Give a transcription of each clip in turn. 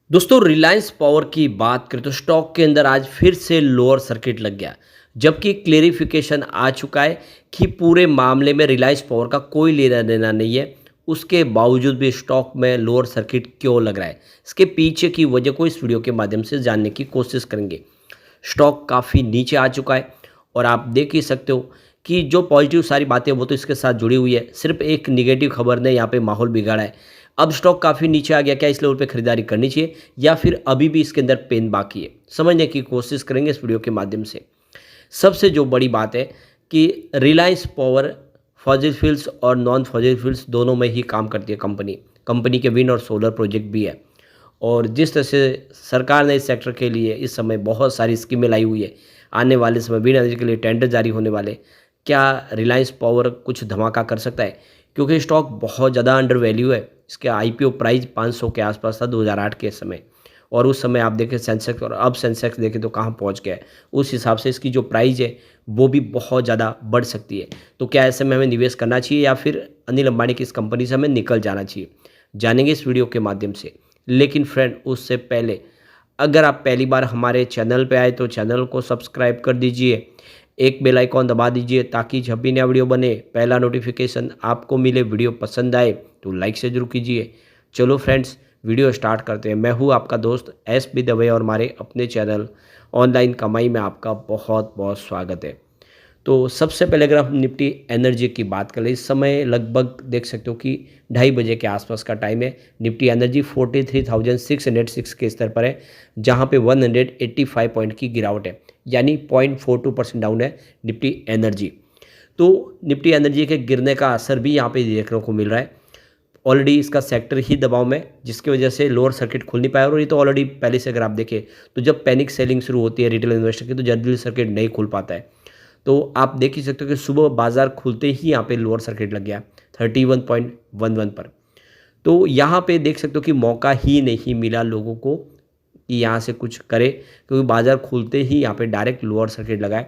दोस्तों रिलायंस पावर की बात करें तो स्टॉक के अंदर आज फिर से लोअर सर्किट लग गया। जबकि क्लेरिफिकेशन आ चुका है कि पूरे मामले में रिलायंस पावर का कोई लेना देना नहीं है। उसके बावजूद भी स्टॉक में लोअर सर्किट क्यों लग रहा है, इसके पीछे की वजह को इस वीडियो के माध्यम से जानने की कोशिश करेंगे। स्टॉक काफ़ी नीचे आ चुका है और आप देख ही सकते हो कि जो पॉजिटिव सारी बातें वो तो इसके साथ जुड़ी हुई है, सिर्फ एक निगेटिव खबर ने यहाँ पे माहौल बिगाड़ा है। अब स्टॉक काफ़ी नीचे आ गया, क्या इस लेवल पे खरीदारी करनी चाहिए या फिर अभी भी इसके अंदर पेन बाकी है, समझने की कोशिश करेंगे इस वीडियो के माध्यम से। सबसे जो बड़ी बात है कि रिलायंस पावर फॉसिल फ्यूल्स और नॉन फॉसिल फ्यूल्स दोनों में ही काम करती है कंपनी। कंपनी के विंड और सोलर प्रोजेक्ट भी है और जिस तरह से सरकार ने इस सेक्टर के लिए इस समय बहुत सारी स्कीमें लाई हुई है, आने वाले समय विंड एनर्जी के लिए टेंडर जारी होने वाले, क्या रिलायंस पावर कुछ धमाका कर सकता है? क्योंकि स्टॉक बहुत ज़्यादा अंडर वैल्यू है। इसके आईपीओ प्राइस 500 के आसपास था 2008 के समय, और उस समय आप देखें सेंसेक्स, और अब सेंसेक्स देखें तो कहाँ पहुँच गया है। उस हिसाब से इसकी जो प्राइस है वो भी बहुत ज़्यादा बढ़ सकती है। तो क्या ऐसे में हमें निवेश करना चाहिए या फिर अनिल अंबानी की इस कंपनी से हमें निकल जाना चाहिए, जानेंगे इस वीडियो के माध्यम से। लेकिन फ्रेंड उससे पहले, अगर आप पहली बार हमारे चैनल पे आए तो चैनल को सब्सक्राइब कर दीजिए, एक बेल आइकॉन दबा दीजिए ताकि जब भी नया वीडियो बने पहला नोटिफिकेशन आपको मिले। वीडियो पसंद आए तो लाइक से जरूर कीजिए। चलो फ्रेंड्स वीडियो स्टार्ट करते हैं। मैं हूँ आपका दोस्त एस बी दवे और हमारे अपने चैनल ऑनलाइन कमाई में आपका बहुत बहुत स्वागत है। तो सबसे पहले अगर हम निफ्टी एनर्जी की बात करें, इस समय लगभग देख सकते हो कि 2:30 बजे के आसपास का टाइम है। निफ्टी एनर्जी 43,606 के स्तर पर है, जहां पे 185 पॉइंट की गिरावट है, यानी 0.42% डाउन है निफ्टी एनर्जी। तो निफ्टी एनर्जी के गिरने का असर भी यहाँ पे देखने को मिल रहा है। ऑलरेडी इसका सेक्टर ही दबाव में, जिसकी वजह से लोअर सर्किट खुल नहीं पाया। और ये तो ऑलरेडी पहले से अगर आप देखें तो जब पैनिक सेलिंग शुरू होती है रिटेल इन्वेस्टर की तो जल्दी सर्किट नहीं खुल पाता है। तो आप देख ही सकते हो कि सुबह बाजार खुलते ही यहाँ पे लोअर सर्किट लग गया 31.11 पर। तो यहाँ पे देख सकते हो कि मौका ही नहीं मिला लोगों को कि यहाँ से कुछ करे, क्योंकि बाजार खुलते ही यहाँ पे डायरेक्ट लोअर सर्किट लगाए।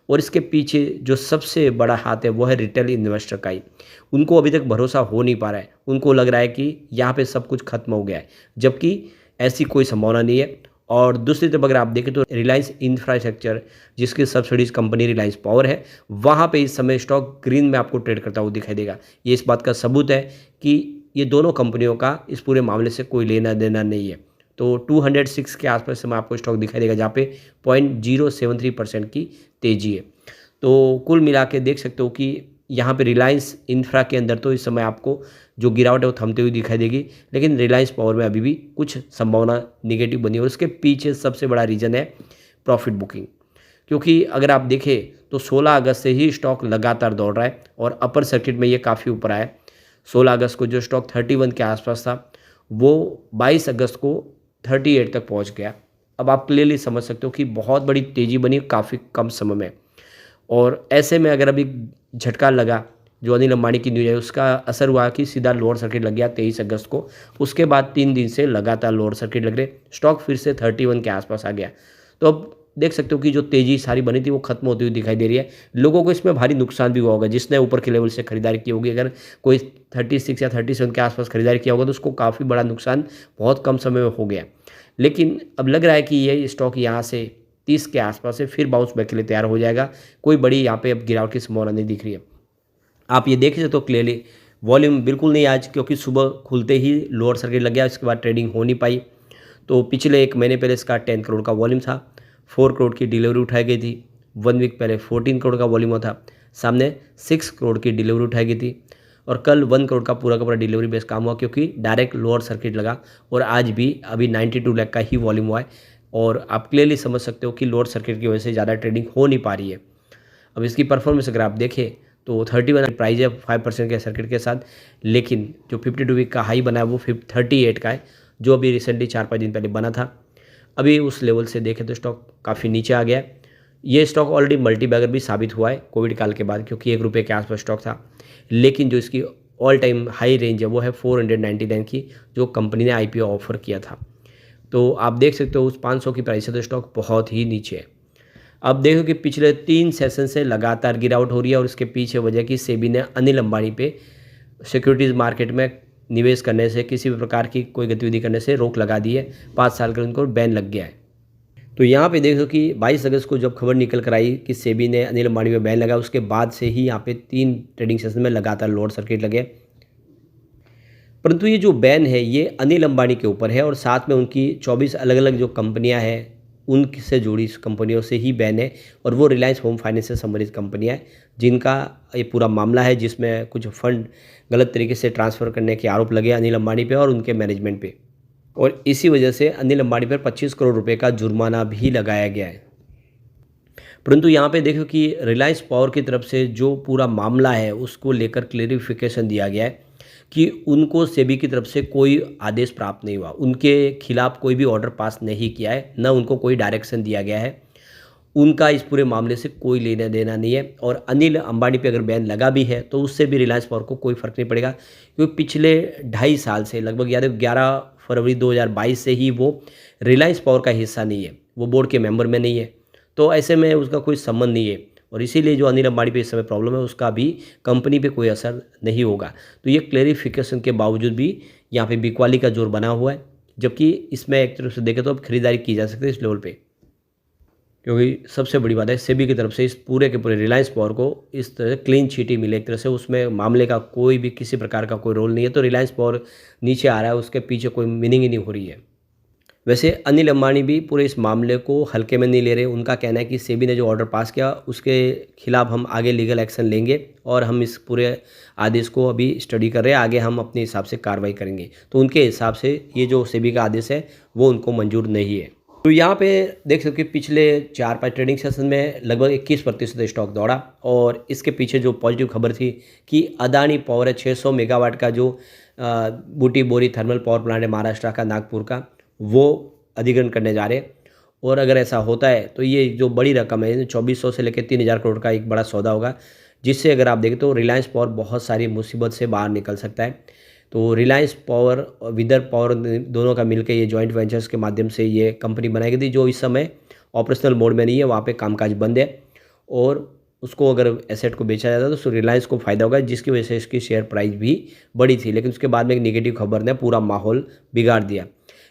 और इसके पीछे जो सबसे बड़ा हाथ है वो है रिटेल इन्वेस्टर का ही। उनको अभी तक भरोसा हो नहीं पा रहा है, उनको लग रहा है कि यहाँ पे सब कुछ खत्म हो गया है, जबकि ऐसी कोई संभावना नहीं है। और दूसरी तरफ अगर आप देखें तो रिलायंस इंफ्रास्ट्रक्चर, जिसकी सब्सिडीज कंपनी रिलायंस पावर है, वहाँ पे इस समय स्टॉक ग्रीन में आपको ट्रेड करता हुआ दिखाई देगा। ये इस बात का सबूत है कि ये दोनों कंपनियों का इस पूरे मामले से कोई लेना देना नहीं है। तो 206 के आसपास समय आपको स्टॉक दिखाई देगा, जहाँ पे 0.073% की तेजी है। तो कुल मिला के देख सकते हो कि यहाँ पे रिलायंस इंफ्रा के अंदर तो इस समय आपको जो गिरावट है वो थमते हुए दिखाई देगी, लेकिन रिलायंस पावर में अभी भी कुछ संभावना निगेटिव बनी है। और उसके पीछे सबसे बड़ा रीज़न है प्रॉफिट बुकिंग, क्योंकि अगर आप देखें तो 16 अगस्त से ही स्टॉक लगातार दौड़ रहा है और अपर सर्किट में ये काफ़ी ऊपर आया है। 16 अगस्त को जो स्टॉक 31 के आसपास था वो 22 अगस्त को 38 तक पहुंच गया। अब आप क्लियरली समझ सकते हो कि बहुत बड़ी तेज़ी बनी काफ़ी कम समय में। और ऐसे में अगर अभी झटका लगा, जो अनिल अंबानी की न्यूज़ है उसका असर हुआ कि सीधा लोअर सर्किट लग गया 23 अगस्त को। उसके बाद 3 दिन से लगातार लोअर सर्किट लग रहे, स्टॉक फिर से 31 के आसपास आ गया। तो अब देख सकते हो कि जो तेज़ी सारी बनी थी वो खत्म होती हुई दिखाई दे रही है। लोगों को इसमें भारी नुकसान भी हुआ होगा, जिसने ऊपर के लेवल से खरीदारी की होगी। अगर कोई 36 या 37 के आसपास खरीदारी किया होगा तो उसको काफ़ी बड़ा नुकसान बहुत कम समय में हो गया। लेकिन अब लग रहा है कि ये स्टॉक यहाँ से 30 के आसपास से फिर बाउंस बैक के लिए तैयार हो जाएगा। कोई बड़ी यहाँ पे अब गिरावट की संभावना नहीं दिख रही है। आप ये देख सकते हो क्लियरली वॉल्यूम बिल्कुल नहीं आज, क्योंकि सुबह खुलते ही लोअर सर्किट लग गया, इसके बाद ट्रेडिंग हो नहीं पाई। तो पिछले 1 महीने पहले इसका 10 करोड़ का वॉल्यूम था, 4 करोड़ की डिलीवरी उठाई गई थी। 1 वीक पहले 14 करोड़ का वॉल्यूम था, सामने 6 करोड़ की डिलीवरी उठाई गई थी। और कल 1 करोड़ का पूरा डिलीवरी बेस काम हुआ, क्योंकि डायरेक्ट लोअर सर्किट लगा। और आज भी अभी 92 लाख का ही वॉल्यूम हुआ है। और आप क्लियरली समझ सकते हो कि लोअर सर्किट की वजह से ज़्यादा ट्रेडिंग हो नहीं पा रही है। अब इसकी परफॉर्मेंस अगर आप देखें तो 31 प्राइस है 5% के सर्किट के साथ, लेकिन जो 52 वीक का हाई बना है वो 38 का है, जो अभी रिसेंटली 4-5 दिन पहले बना था। अभी उस लेवल से देखें तो स्टॉक काफ़ी नीचे आ गया है। ये स्टॉक ऑलरेडी मल्टी बैगर भी साबित हुआ है कोविड काल के बाद, क्योंकि ₹1 के आसपास स्टॉक था। लेकिन जो इसकी ऑल टाइम हाई रेंज है वो है 499 की, जो कंपनी ने आईपीओ ऑफर किया था। तो आप देख सकते हो उस 500 की प्राइस से तो स्टॉक बहुत ही नीचे है। अब देखो कि पिछले 3 सेशन से लगातार गिरावट हो रही है, और इसके पीछे वजह कि सेबी ने अनिल अंबानी पे सिक्योरिटीज़ मार्केट में निवेश करने से, किसी भी प्रकार की कोई गतिविधि करने से रोक लगा दी है। 5 साल के लिए उनको बैन लग गया है। तो यहाँ पे देख लो कि 22 अगस्त को जब खबर निकल कर आई कि सेबी ने अनिल अंबानी पे बैन लगाया, उसके बाद से ही यहाँ पे 3 ट्रेडिंग सेशन में लगातार लोअर सर्किट लगे। परंतु ये जो बैन है ये अनिल अंबानी के ऊपर है और साथ में उनकी 24 अलग अलग जो कंपनियां हैं उनसे जुड़ी कंपनियों से ही बैन है। और वो रिलायंस होम फाइनेंस से संबंधित कंपनियां हैं जिनका ये पूरा मामला है, जिसमें कुछ फंड गलत तरीके से ट्रांसफ़र करने के आरोप लगे अनिल अंबानी पे और उनके मैनेजमेंट पे। और इसी वजह से अनिल अंबानी पर 25 करोड़ रुपए का जुर्माना भी लगाया गया है। परंतु यहाँ पे देखो कि रिलायंस पावर की तरफ से जो पूरा मामला है उसको लेकर क्लेरिफिकेशन दिया गया है कि उनको सेबी की तरफ से कोई आदेश प्राप्त नहीं हुआ, उनके खिलाफ कोई भी ऑर्डर पास नहीं किया है, न उनको कोई डायरेक्शन दिया गया है, उनका इस पूरे मामले से कोई लेना देना नहीं है। और अनिल अंबानी पे अगर बैन लगा भी है तो उससे भी रिलायंस पावर को कोई फ़र्क नहीं पड़ेगा, क्योंकि पिछले 2.5 साल से लगभग याद है 11 फरवरी 2022 से ही वो रिलायंस पावर का हिस्सा नहीं है, वो बोर्ड के मेंबर में नहीं है। तो ऐसे में उसका कोई संबंध नहीं है और इसीलिए जो अनिल अंबानी पे इस समय प्रॉब्लम है उसका भी कंपनी पे कोई असर नहीं होगा। तो ये क्लेरिफिकेशन के बावजूद भी यहाँ पे बिकवाली का जोर बना हुआ है, जबकि इसमें एक तरफ से देखें तो अब खरीदारी की जा सकती है इस लेवल पे, क्योंकि सबसे बड़ी बात है सेबी की तरफ से इस पूरे के पूरे रिलायंस पावर को इस तरह से क्लीन चिट ही मिले, एक तरह से उसमें मामले का कोई भी किसी प्रकार का कोई रोल नहीं है। तो रिलायंस पावर नीचे आ रहा है, उसके पीछे कोई मीनिंग ही नहीं हो रही है। वैसे अनिल अंबानी भी पूरे इस मामले को हल्के में नहीं ले रहे। उनका कहना है कि सेबी ने जो ऑर्डर पास किया उसके खिलाफ हम आगे लीगल एक्शन लेंगे और हम इस पूरे आदेश को अभी स्टडी कर रहे हैं, आगे हम अपने हिसाब से कार्रवाई करेंगे। तो उनके हिसाब से ये जो सेबी का आदेश है वो उनको मंजूर नहीं है। तो यहाँ पे देख सकते हो कि पिछले 4-5 ट्रेडिंग सेशन में लगभग 21% स्टॉक दौड़ा और इसके पीछे जो पॉजिटिव खबर थी कि अदानी पावर है 600 मेगावाट का जो बूटी बोरी थर्मल पावर प्लांट है महाराष्ट्र का नागपुर का, वो अधिग्रहण करने जा रहे हैं। और अगर ऐसा होता है तो ये जो बड़ी रकम है 2400 से लेकर 3000 करोड़ का एक बड़ा सौदा होगा, जिससे अगर आप देखें तो रिलायंस पावर बहुत सारी मुसीबत से बाहर निकल सकता है। तो रिलायंस पावर और विदर्भ पावर दोनों का मिलकर ये जॉइंट वेंचर्स के माध्यम से ये कंपनी बनाई गई थी, जो इस समय ऑपरेशनल मोड में नहीं है, वहाँ पे कामकाज बंद है। और उसको अगर एसेट को बेचा जाता तो रिलायंस को फ़ायदा होगा, जिसकी वजह से इसकी शेयर प्राइस भी बढ़ी थी। लेकिन उसके बाद में एक नेगेटिव खबर ने पूरा माहौल बिगाड़ दिया।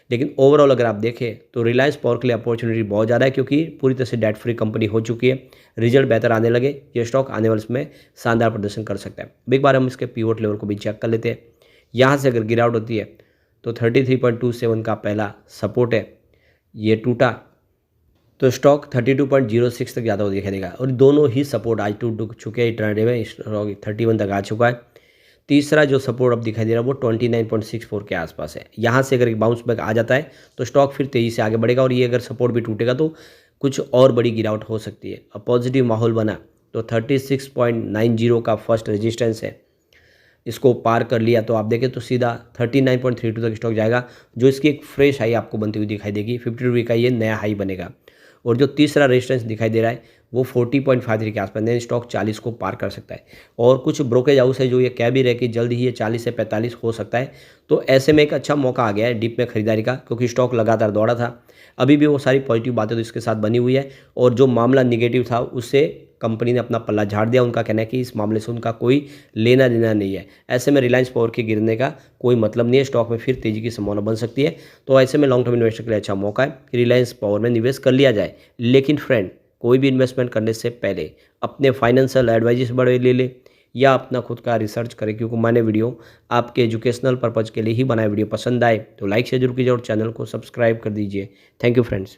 लेकिन ओवरऑल अगर आप देखें तो रिलायंस पावर के लिए अपॉर्चुनिटी बहुत ज़्यादा है, क्योंकि पूरी तरह से डेट फ्री कंपनी हो चुकी है, रिजल्ट बेहतर आने लगे, ये स्टॉक आने वाले समय शानदार प्रदर्शन कर सकता है। अब एक बार हम इसके पिवट लेवल को भी चेक कर लेते हैं। यहाँ से अगर गिरावट होती है तो 33.27 का पहला सपोर्ट है, ये टूटा तो स्टॉक 32.06 तक ज़्यादा दिखाई देगा। और दोनों ही सपोर्ट आज टूट चुके हैं, ट्रेंड में स्टॉक 31 तक आ चुका है। तीसरा जो सपोर्ट अब दिखाई दे रहा है वो 29.64 के आसपास है। यहाँ से अगर एक बाउंस बैक आ जाता है तो स्टॉक फिर तेज़ी से आगे बढ़ेगा और ये अगर सपोर्ट भी टूटेगा तो कुछ और बड़ी गिरावट हो सकती है। अब पॉजिटिव माहौल बना तो 36.90 का फर्स्ट रेजिस्टेंस है, इसको पार कर लिया तो आप देखें तो सीधा 39.32 तक स्टॉक जाएगा, जो इसकी एक फ्रेश हाई आपको बनती हुई दिखाई देगी। 50 रुपये का ये नया हाई बनेगा। और जो तीसरा रेजिस्टेंस दिखाई दे रहा है वो 40.53 के आसपास, नए स्टॉक 40 को पार कर सकता है। और कुछ ब्रोकेज हाउस है जो ये कह भी रहे कि जल्द ही ये 40 से 45 हो सकता है। तो ऐसे में एक अच्छा मौका आ गया है डिप में खरीदारी का, क्योंकि स्टॉक लगातार दौड़ा था। अभी भी वो सारी पॉजिटिव बातें तो इसके साथ बनी हुई है और जो मामला निगेटिव था उससे कंपनी ने अपना पल्ला झाड़ दिया। उनका कहना है कि इस मामले से उनका कोई लेना देना नहीं है। ऐसे में रिलायंस पावर के गिरने का कोई मतलब नहीं है, स्टॉक में फिर तेजी की संभावना बन सकती है। तो ऐसे में लॉन्ग टर्म इन्वेस्टर के लिए अच्छा मौका है कि रिलायंस पावर में निवेश कर लिया जाए। लेकिन फ्रेंड, कोई भी इन्वेस्टमेंट करने से पहले अपने फाइनेंशियल एडवाइस बड़े ले ले या अपना खुद का रिसर्च करें, क्योंकि मैंने वीडियो आपके एजुकेशनल पर्पज़ के लिए ही बनाए। वीडियो पसंद आए तो लाइक शेयर जरूर कीजिए और चैनल को सब्सक्राइब कर दीजिए। Thank you friends.